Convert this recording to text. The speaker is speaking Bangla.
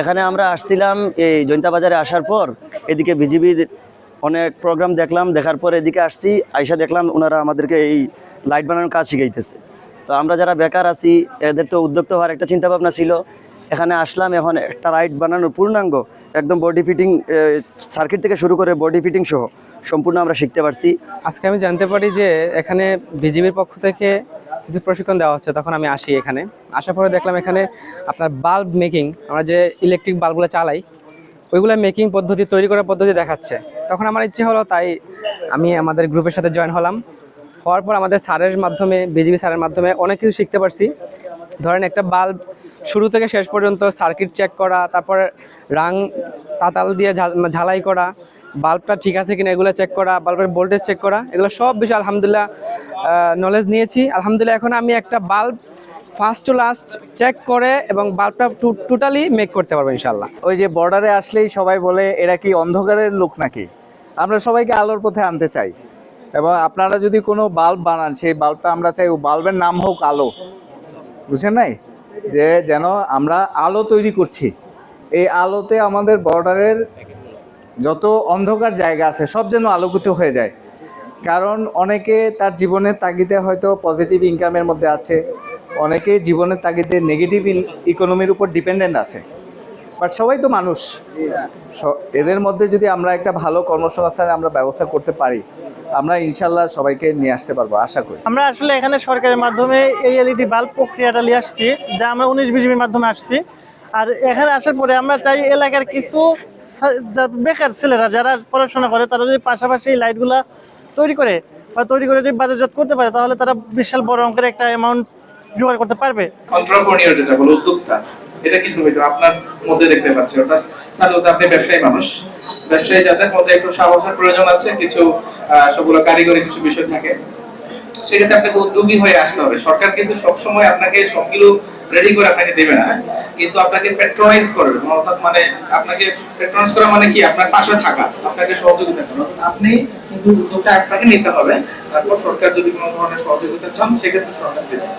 এখানে আমরা আসছিলাম এই জৈন্তা বাজারে আসার পর এদিকে বিজিবির অনেক প্রোগ্রাম দেখলাম, দেখার পর এদিকে আসছি, আইসা দেখলাম ওনারা আমাদেরকে এই লাইট বানানোর কাজ শিখাইতেছে। তো আমরা যারা বেকার আছি এদের তো উদ্যোক্তা হওয়ার একটা চিন্তা ভাবনা ছিল। এখানে আসলাম, এখন একটা লাইট বানানোর পূর্ণাঙ্গ একদম বডি ফিটিং সার্কিট থেকে শুরু করে বডি ফিটিং সহ সম্পূর্ণ আমরা শিখতে পারছি। আজকে আমি জানতে পারি যে এখানে বিজিবির পক্ষ থেকে কিছু প্রশিক্ষণ দেওয়া হচ্ছে। তখন আমি আসি, এখানে আসার পরে দেখলাম এখানে আপনার বাল্ব মেকিং, আমরা যে ইলেকট্রিক বাল্বগুলো চালাই ওইগুলো মেকিং পদ্ধতি, তৈরি করার পদ্ধতি দেখাচ্ছে। তখন আমার ইচ্ছে হলো, তাই আমি আমাদের গ্রুপের সাথে জয়েন হলাম। হওয়ার পর আমাদের স্যারের মাধ্যমে, বিজিবি স্যারের মাধ্যমে অনেক কিছু শিখতে পারছি। ধরেন একটা বাল্ব শুরু থেকে শেষ পর্যন্ত সার্কিট চেক করা, তারপর রাং তাতাল দিয়ে ঝালাই করা, বাল্বটা ঠিক আছে কিনা এগুলো চেক করা, বাল্বের ভোল্টেজ চেক করা, এগুলো সব বিষয় আলহামদুলিল্লাহ নলেজ নিয়েছি। আলহামদুলিল্লাহ এখন আমি একটা bulb first to last check করে এবং বাল্বটা টোটালি মেক করতে পারবো ইনশাল্লাহ। ওই যে বর্ডারে আসলেই সবাই বলে এরা কি অন্ধকারের লোক নাকি, আমরা সবাইকে আলোর পথে আনতে চাই। এবং আপনারা যদি কোনো বাল্ব বানান, সেই বাল্বটা আমরা চাই ও বাল্বের নাম হোক আলো, বুঝছেন নাই, যে যেন আমরা আলো তৈরি করছি। এই আলোতে আমাদের বর্ডারের যত অন্ধকার জায়গা আছে সব যেন আলোকিত হয়ে যায়। কারণ অনেকে তার জীবনের তাগিদে হয়তো পজিটিভ ইনকামের মধ্যে আছে, অনেকে জীবনের তাগিদে নেগেটিভ ইকোনমির উপর ডিপেন্ডেন্ট আছে, বাট সবাই তো মানুষ। এদের মধ্যে যদি আমরা একটা ভালো কর্মসংস্থানের আমরা ব্যবস্থা করতে পারি, আমরা ইনশাল্লাহ সবাইকে নিয়ে আসতে পারবো আশা করি। আমরা আসলে এখানে সরকারের মাধ্যমে এই এলইডি বাল্ব প্রক্রিয়াটা নিয়ে আসছি, যা আমরা 19 বিজিবির মাধ্যমে আসছি। আর এখানে আসার পরে আমরা চাই এলাকার কিছু বেকার ছেলেরা যারা পড়াশোনা করে তারা যদি পাশাপাশি এই লাইটগুলা তৈরি করে যদি বাজারজাত করতে পারে, তাহলে তারা বিশাল বড় অঙ্কের একটা অ্যামাউন্ট জোগাড় করতে পারবে। এন্টারপ্রেনিউর যেটা বলে, উদ্যোক্তা, এটা কিন্তু হয়তো আপনার মধ্যে দেখতে পাচ্ছি। অর্থাৎ সাধারণত আপনি ব্যবসায়ী মানুষ, ব্যবসায়ী যাদের মধ্যে একটু সাহসের প্রয়োজন আছে, কিছু সবগুলো কারিগরি কিছু বিষয় থাকে, সেক্ষেত্রে আপনাকে উদ্যোগী হয়ে আসতে হবে। সরকার কিন্তু সবসময় আপনাকে সবগুলো রেডি করে আপনাকে দেবে না, কিন্তু আপনাকে প্যাট্রোনাইজ করবে। অর্থাৎ মানে আপনাকে প্যাট্রোনাইজ করা মানে কি, আপনার পাশে থাকা, আপনাকে সহযোগিতা করা। আপনি কিন্তু উদ্যোগটা আপনাকে নিতে হবে, তারপর সরকার যদি কোনো ধরনের সহযোগিতা চান সেক্ষেত্রে সরকার দেবে।